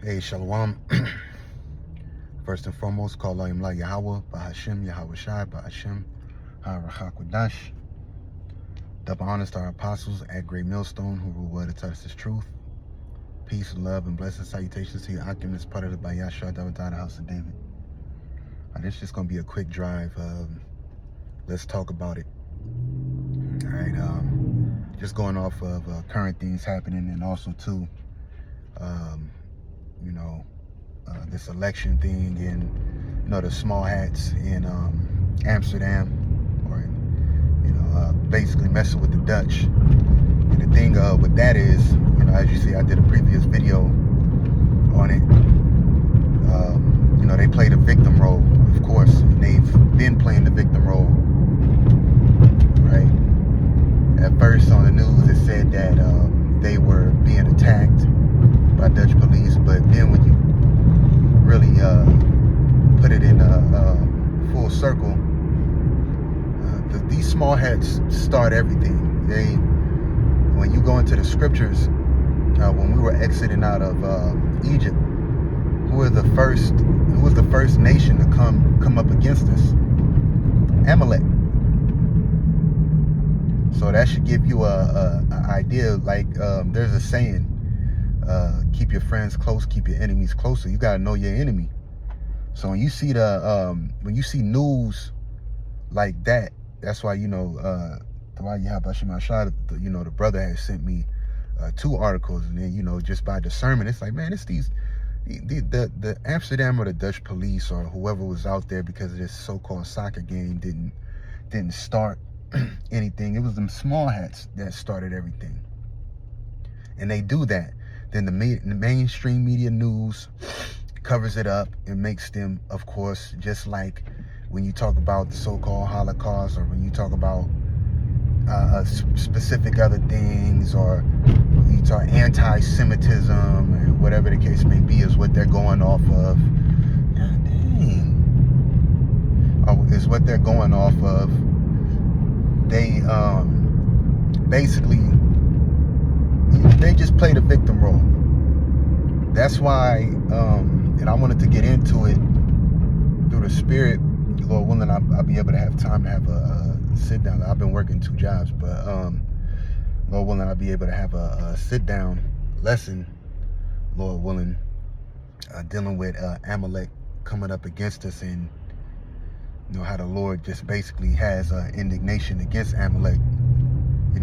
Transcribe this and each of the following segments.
Hey, Shalom. First and foremost, call him like Yahawah, Bahasham, Yahawashi, Bahasham, Harachakwadash. Double honors to our apostles at Great Millstone who rule well to touch this truth. Peace, love, and blessed salutations to your occupants, part of the Bahasham, the house of David. This is just going to be a quick drive. Let's talk about it. All right. Just going off of current things happening, and also too, this election thing, and the small hats in Amsterdam, or basically messing with the Dutch. And the thing with that is, as you see, I did a previous video on it. They play the victim role, of course. They've been playing the victim role, right? At first on the news it said that they were being attacked by Dutch police, but then when you really put it in a full circle, these small hats start everything. When you go into the scriptures, when we were exiting out of Egypt, who was the first nation to come up against us? Amalek. So that should give you a idea. Like there's a saying, keep your friends close, keep your enemies closer. You gotta know your enemy. So when you see news like that, that's why the Bahasham, the brother has sent me 2 articles, and then just by discernment, it's like, man, it's the Amsterdam or the Dutch police or whoever was out there because of this so-called soccer game didn't start anything. It was them small hats that started everything, and they do that. Then the mainstream media news covers it up and makes them, of course, just like when you talk about the so-called Holocaust, or when you talk about specific other things, or you talk anti-Semitism, and whatever the case may be, is what they're going off of. God dang. Is what they're going off of. They basically, they just play the victim role. That's why, and I wanted to get into it through the spirit. Lord willing, I'll be able to have time to have a sit down. I've been working 2 jobs, but Lord willing, I'll be able to have a sit down lesson, Lord willing, dealing with Amalek coming up against us, and how the Lord just basically has indignation against Amalek,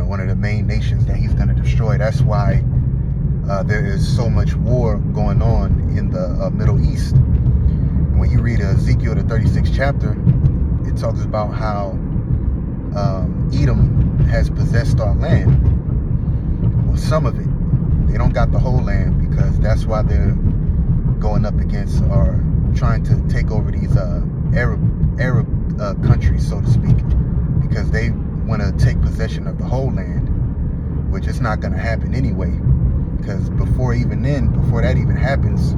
one of the main nations that he's going to destroy. That's why there is so much war going on in the Middle East. And when you read Ezekiel, the 36th chapter, it talks about how Edom has possessed our land. Well, some of it. They don't got the whole land, because that's why they're going up against, or trying to take over these Arab countries, so to speak, because they want to take possession of the whole land, which is not going to happen anyway, because before that even happens,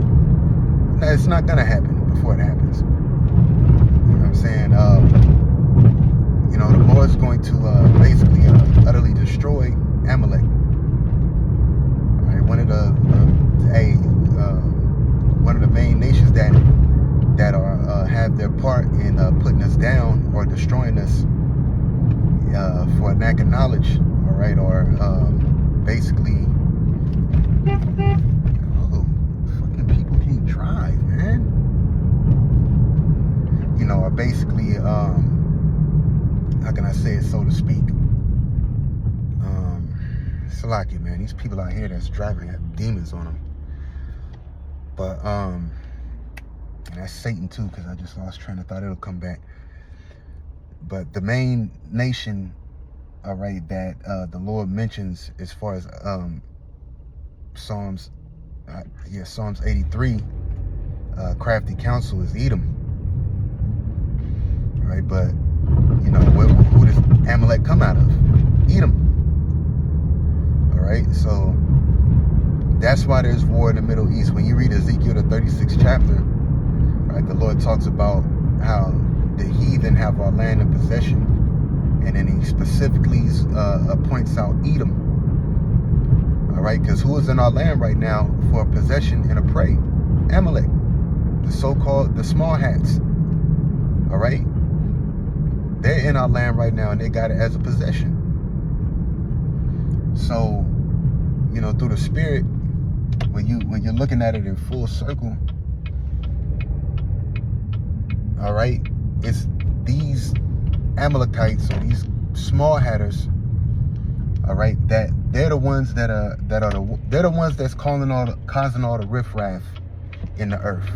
it's not going to happen before it happens. You know what I'm saying? The Lord's going to basically utterly destroy Amalek. All right, one of the main nations that are have their part in putting us down or destroying us for lack of knowledge, all right, or basically, fucking people can't drive, man. Or basically, how can I say it, so to speak? Salaki, man, these people out here that's driving have demons on them. But and that's Satan too, because I just lost train of thought. It'll come back. But the main nation, all right, that the Lord mentions as far as Psalms 83, crafty counsel, is Edom. All right, but who does Amalek come out of? Edom. All right, so that's why there's war in the Middle East. When you read Ezekiel, the 36th chapter, right, the Lord talks about how the heathen have our land in possession, and then he specifically points out Edom. All right? Because who is in our land right now for a possession and a prey? Amalek, the so-called, the small hats, all right? They're in our land right now, and they got it as a possession. So, you know, through the spirit, when you're looking at it in full circle, all right, it's these Amalekites or these small hatters, all right, that they're the ones they're the ones that's causing all the riffraff in the earth.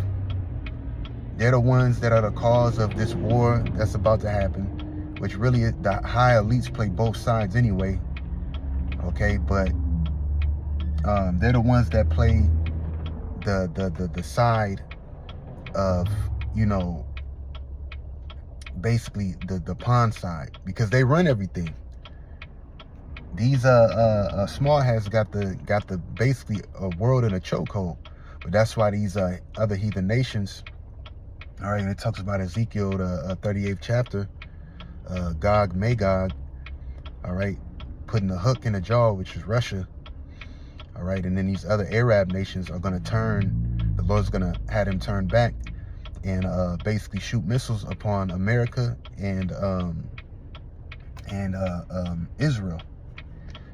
They're the ones that are the cause of this war that's about to happen, which really is, the high elites play both sides anyway. Okay, but they're the ones that play the side of, you know, basically the pawn side, because they run everything. These small hats got the basically a world in a chokehold. But that's why these other heathen nations, all right, and it talks about Ezekiel, the 38th chapter, Gog, Magog, all right, putting the hook in the jaw, which is Russia, all right, and then these other Arab nations are going to turn, the Lord's going to have them turn back and basically shoot missiles upon America and Israel,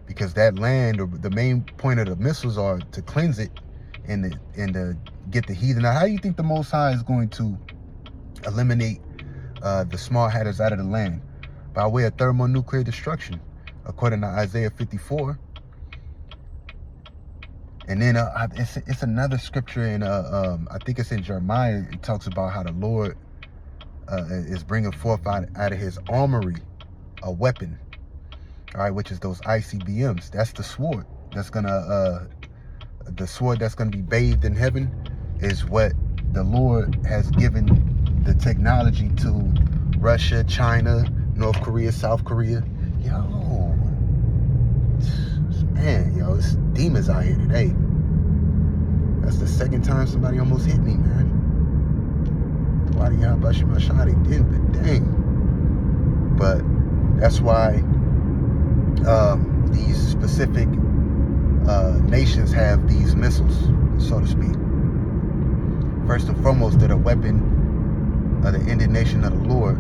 because that land, the main point of the missiles are to cleanse it and to get the heathen. Now, how do you think the Most High is going to eliminate the small hatters out of the land? By way of thermonuclear destruction, according to Isaiah 54. And then it's another scripture in I think it's in Jeremiah. It talks about how the Lord is bringing forth out of his armory a weapon, all right, which is those ICBMs. That's the sword that's gonna be bathed in heaven, is what the Lord has given the technology to Russia, China, North Korea, South Korea. Yo, man, yo, it's demons out here today. That's the second time somebody almost hit me, man. Why do Bahasham shot it did, but dang. But that's why these specific nations have these missiles, so to speak. First and foremost, they're a weapon of the indignation of the Lord.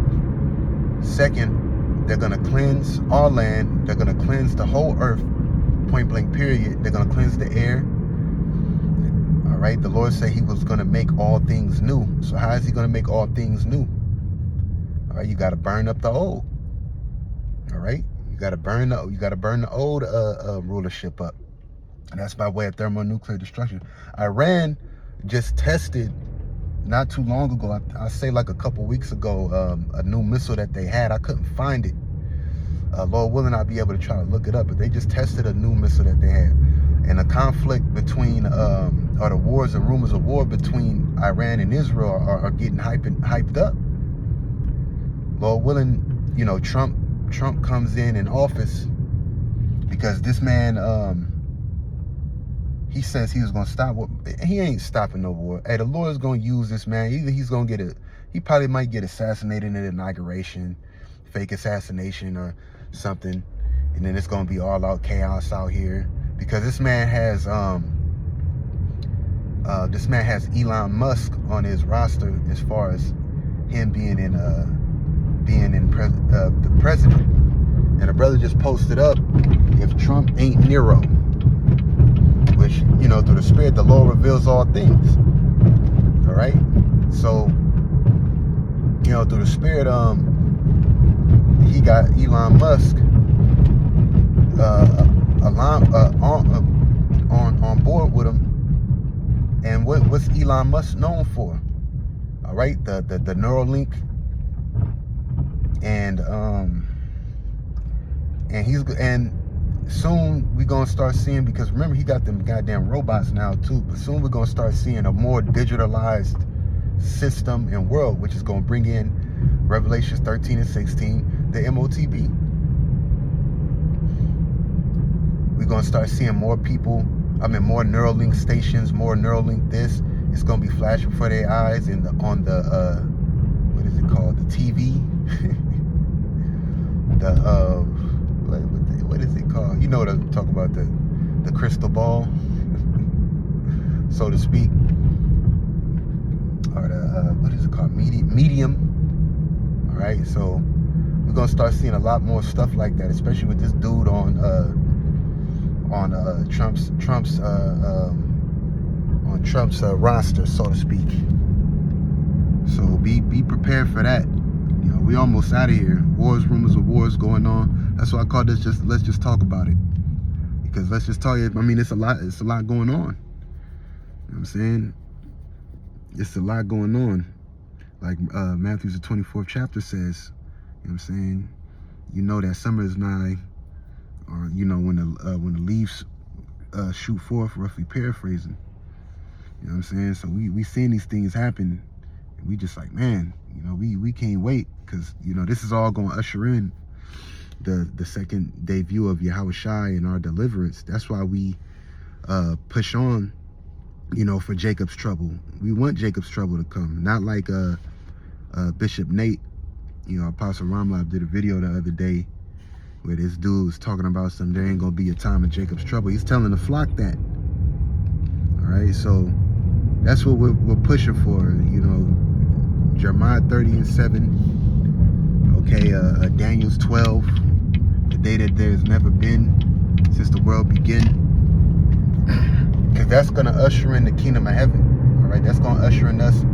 Second, they're going to cleanse our land. They're going to cleanse the whole earth, point blank period. They're going to cleanse the air. All right, the Lord said he was going to make all things new. So how is he going to make all things new? All right, you got to burn up the old. All right, you got to burn the old rulership up. And that's by way of thermonuclear destruction. Iran just tested not too long ago, I say like a couple weeks ago, a new missile that they had. I couldn't find it. Lord willing, I'll be able to try to look it up. But they just tested a new missile that they had. And the conflict between, or the wars and rumors of war between Iran and Israel are getting hyped up. Lord willing, you know, Trump comes in office, because this man, he says he was going to stop. He ain't stopping no war. Hey, the Lord's going to use this man. Either he's going to he probably might get assassinated in the inauguration, fake assassination or something. And then it's going to be all out chaos out here, because this man has Elon Musk on his roster as far as him being the president. And a brother just posted up, if Trump ain't Nero, which, you know, through the spirit, the Lord reveals all things. All right. So, you know, through the spirit, he got Elon Musk on board with him. And what's Elon Musk known for? All right, the Neuralink, and soon we're gonna start seeing, because remember, he got them goddamn robots now too, but soon we're gonna start seeing a more digitalized system and world, which is gonna bring in Revelations 13 and 16, the MOTB. We're gonna start seeing more people, more Neuralink stations, more Neuralink this. It's gonna be flashing before their eyes on the what is it called? The TV. What is it called? You know what I'm talking about, the the crystal ball, so to speak, or the what is it called, medium. All right, so we're gonna start seeing a lot more stuff like that, especially with this dude on Trump's roster, so to speak. So be prepared for that. You know, we almost out of here. Wars, rumors of wars going on. That's why I call this let's just talk about it. Because let's just tell you, I mean, it's a lot going on. You know what I'm saying? It's a lot going on. Like Matthew the 24th chapter says, you know what I'm saying? You know that summer is nigh, or you know when the leaves shoot forth, roughly paraphrasing. You know what I'm saying? So we seeing these things happen, and we just like, man, you know, we can't wait, because you know this is all going to usher in the second debut of Yahawashi and our deliverance. That's why we push on, you know, for Jacob's trouble. We want Jacob's trouble to come, not like Bishop Nate, you know, Apostle Ramlab did a video the other day where this dude was talking about there ain't gonna be a time of Jacob's trouble. He's telling the flock that. All right, so that's what we're pushing for. You know, Jeremiah 30:7. Okay, Daniel's 12. The day that there's never been since the world began. Because that's gonna usher in the kingdom of heaven. All right, that's gonna usher in us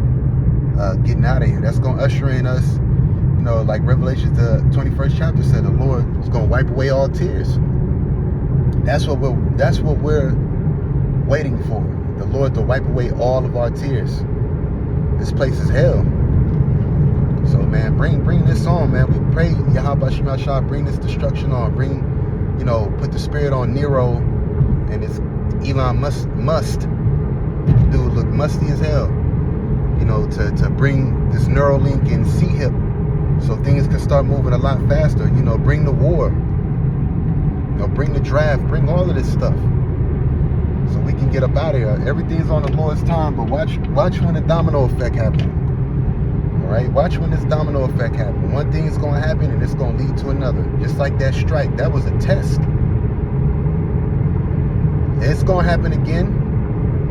getting out of here. That's gonna usher in us, you know, like Revelation the 21st chapter said, the Lord is gonna wipe away all tears. That's what we're waiting for. The Lord to wipe away all of our tears. This place is hell. So man, bring this on, man. We pray, Yahawah, bring this destruction on. Bring, you know, put the spirit on Nero and this Elon Musk dude look musty as hell. You know, to bring this Neuralink and C-Hip so things can start moving a lot faster. You know, bring the war. You know, bring the draft. Bring all of this stuff so we can get up out of here. Everything's on the Lord's time, but watch when the domino effect happens. All right, watch when this domino effect happens. One thing is going to happen, and it's going to lead to another. Just like that strike, that was a test. It's going to happen again.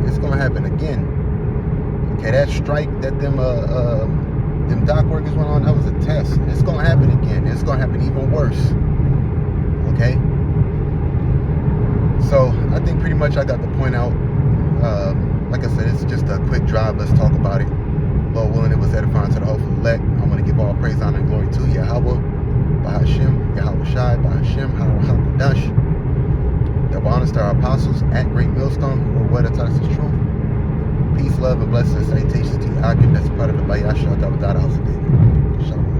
It's going to happen again. Okay, that strike that them dock workers went on, that was a test. And it's going to happen again. It's going to happen even worse. Okay. So I think pretty much I got the point out. Like I said, it's just a quick drive. Let's talk about it. Lord willing, it was edifying to the hopeful elect. I want to give all praise, honor, and glory to Yahawah, Bahasham, Yahawashi, Bahasham, Hakodash. Double honors to our apostles at Great Millstone who were wed to us the truth. Peace, love, and blessings and salutations to you. That's part of the Bahasham, House of David. Shalom.